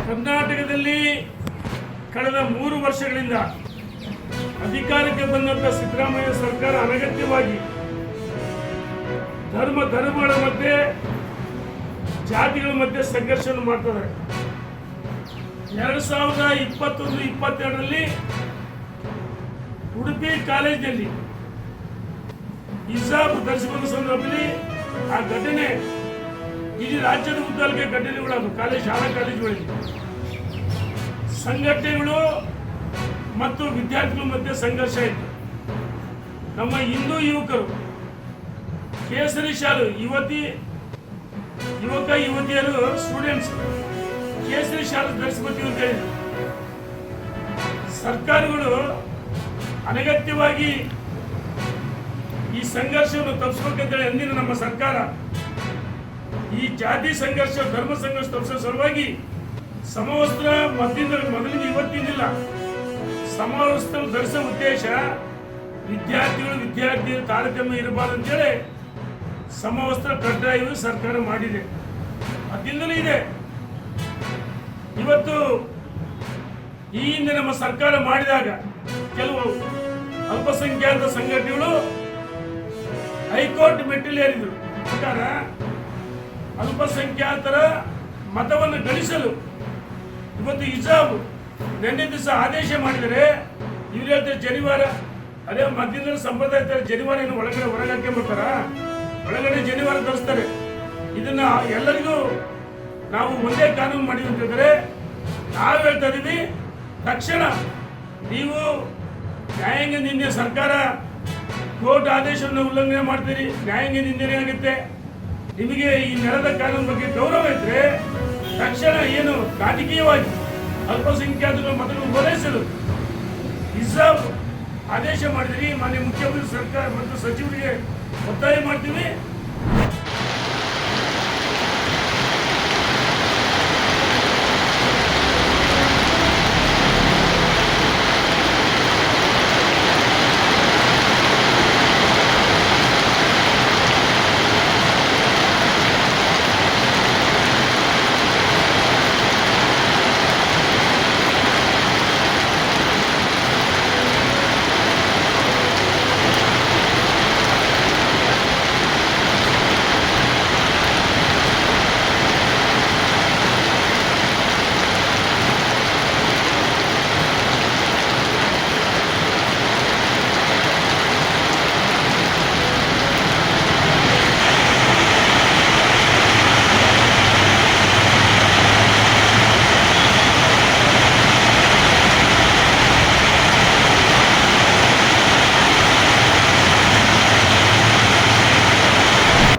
ಕರ್ನಾಟಕದಲ್ಲಿ ಕಳೆದ 3 ವರ್ಷಗಳಿಂದ ಅಧಿಕಾರಕ್ಕೆ ಬಂದಂಥ ಸಿದ್ದರಾಮಯ್ಯ ಸರ್ಕಾರ ಅನಗತ್ಯವಾಗಿ ಧರ್ಮಗಳ ಮಧ್ಯೆ ಜಾತಿಗಳ ಮಧ್ಯೆ ಸಂಘರ್ಷವನ್ನು ಮಾಡ್ತಾರೆ. 2021-22ರಲ್ಲಿ ಉಡುಪಿ ಕಾಲೇಜಿನಲ್ಲಿ ಹಿಜಾಬ್ ಧರಿಸಿಕೊಂಡ ಸಂದರ್ಭದಲ್ಲಿ ಆ ಘಟನೆ ಇಡೀ ರಾಜ್ಯದ ಉದ್ದಕ್ಕೆ ಘಟನೆಗಳಾದವು. ಶಾಲಾ ಕಾಲೇಜುಗಳಲ್ಲಿ ಸಂಘಟನೆಗಳು ಮತ್ತು ವಿದ್ಯಾರ್ಥಿಗಳ ಮಧ್ಯೆ ಸಂಘರ್ಷ ಇತ್ತು. ನಮ್ಮ ಹಿಂದೂ ಯುವಕರು ಕೇಸರಿ ಶಾಲು ಯುವಕ ಯುವತಿಯರು ಸ್ಟೂಡೆಂಟ್ಸ್ ಕೇಸರಿ ಶಾಲು ಧರಿಸ್ಕೊತೀವಿ ಅಂತ ಹೇಳಿದ್ರು. ಸರ್ಕಾರಗಳು ಅನಗತ್ಯವಾಗಿ ಈ ಸಂಘರ್ಷವನ್ನು ತಪ್ಪಿಸ್ಬೇಕಂತೇಳಿ ಅಂದಿನ ನಮ್ಮ ಸರ್ಕಾರ ಈ ಜಾತಿ ಸಂಘರ್ಷ ಧರ್ಮ ಸಂಘರ್ಷ ತಪ್ಪಿಸೋ ಸಲುವಾಗಿ ಸಮವಸ್ತ್ರ ಮೊದಲಿಂದ ಇವತ್ತಿನಿಲ್ಲ ಸಮವಸ್ತ್ರ ಧರಿಸೋ ಉದ್ದೇಶ ವಿದ್ಯಾರ್ಥಿಗಳು ತಾರತಮ್ಯ ಇರಬಾರ್ದು ಅಂತೇಳಿ ಸಮವಸ್ತ್ರ ಕಡ್ಡಾಯವಾಗಿ ಸರ್ಕಾರ ಮಾಡಿದೆ. ಅದಿಂದಲೂ ಇದೆ. ಇವತ್ತು ಈ ಹಿಂದೆ ನಮ್ಮ ಸರ್ಕಾರ ಮಾಡಿದಾಗ ಕೆಲವು ಅಲ್ಪಸಂಖ್ಯಾತ ಸಂಘಟನೆಗಳು ಹೈಕೋರ್ಟ್ ಮೆಟ್ಟಿಲೇರಿದ್ರು. ಪ್ರಕಾರ ಅಲ್ಪಸಂಖ್ಯಾತರ ಮತವನ್ನು ಗಳಿಸಲು ಇವತ್ತು ಹಿಜಾಬ್ ನಿನ್ನೆ ದಿವಸ ಆದೇಶ ಮಾಡಿದರೆ ಇವ್ರು ಹೇಳ್ತಾರೆ ಜನಿವಾರ ಅದೇ ಮಧ್ಯದಲ್ಲಿ ಸಂಪ್ರದಾಯ ಜನಿವಾರ ಏನು ಹೊರಗಡೆ ಹಾಕ್ಕೊಂಡ್ಬರ್ತಾರ, ಒಳಗಡೆ ಜನಿವಾರ ಧರಿಸ್ತಾರೆ. ಇದನ್ನ ಎಲ್ಲರಿಗೂ ನಾವು ಒಂದೇ ಕಾನೂನು ಮಾಡಿದ್ವಿ ಅಂತಂದ್ರೆ ನಾವು ಹೇಳ್ತಾ ಇದೀವಿ, ತಕ್ಷಣ ನೀವು ನ್ಯಾಯಾಂಗ ನಿಂದೆ ಸರ್ಕಾರ ಕೋರ್ಟ್ ಆದೇಶವನ್ನು ಉಲ್ಲಂಘನೆ ಮಾಡ್ತೀರಿ, ನ್ಯಾಯಾಂಗ ನಿಂದನೆ ಆಗುತ್ತೆ. ನಿಮಗೆ ಈ ನೆಲದ ಕಾನೂನು ಬಗ್ಗೆ ಗೌರವ ಇದ್ರೆ ತಕ್ಷಣ ಏನು ರಾಜಕೀಯವಾಗಿ ಅಲ್ಪಸಂಖ್ಯಾತರ ಮತಗಳನ್ನು ಓಲೈಸಲು ಹಿಜಾಬ್ ಆದೇಶ ಮಾಡಿದ್ರಿ. ಮಾನ್ಯ ಮುಖ್ಯಮಂತ್ರಿ ಸರ್ಕಾರ ಮತ್ತು ಸಚಿವರಿಗೆ ಒತ್ತಾಯ ಮಾಡ್ತೀವಿ.